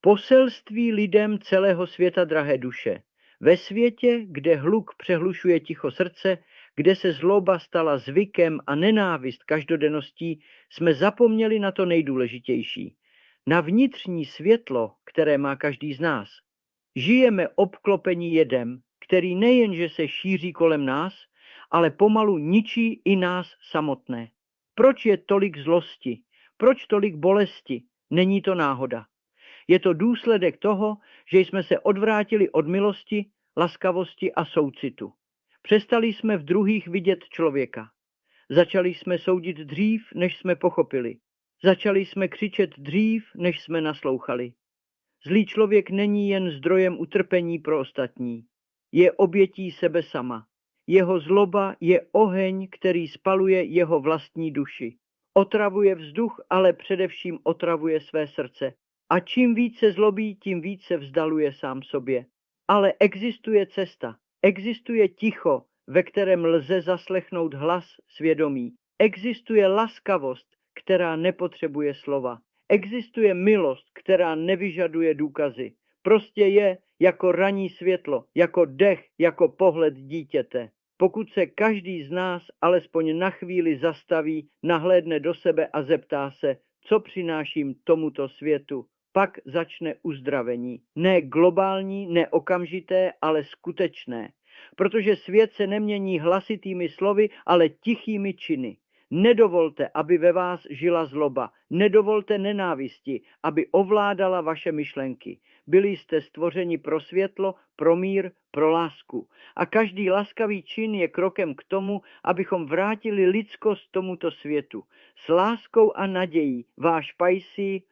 Poselství lidem celého světa, drahé duše. Ve světě, kde hluk přehlušuje ticho srdce, kde se zloba stala zvykem a nenávist každodenností, jsme zapomněli na to nejdůležitější. Na vnitřní světlo, které má každý z nás. Žijeme obklopení jedem, který nejenže se šíří kolem nás, ale pomalu ničí i nás samotné. Proč je tolik zlosti? Proč tolik bolesti? Není to náhoda. Je to důsledek toho, že jsme se odvrátili od milosti, laskavosti a soucitu. Přestali jsme v druhých vidět člověka. Začali jsme soudit dřív, než jsme pochopili. Začali jsme křičet dřív, než jsme naslouchali. Zlý člověk není jen zdrojem utrpení pro ostatní. Je obětí sebe sama. Jeho zloba je oheň, který spaluje jeho vlastní duši. Otravuje vzduch, ale především otravuje své srdce. A čím více zlobí, tím více vzdaluje sám sobě. Ale existuje cesta, existuje ticho, ve kterém lze zaslechnout hlas svědomí. Existuje laskavost, která nepotřebuje slova. Existuje milost, která nevyžaduje důkazy. Prostě je jako ranní světlo, jako dech, jako pohled dítěte. Pokud se každý z nás alespoň na chvíli zastaví, nahlédne do sebe a zeptá se, co přináším tomuto světu, pak začne uzdravení. Ne globální, ne okamžité, ale skutečné. Protože svět se nemění hlasitými slovy, ale tichými činy. Nedovolte, aby ve vás žila zloba. Nedovolte nenávisti, aby ovládala vaše myšlenky. Byli jste stvořeni pro světlo, pro mír, pro lásku. A každý laskavý čin je krokem k tomu, abychom vrátili lidskost tomuto světu. S láskou a nadějí váš Pajsí,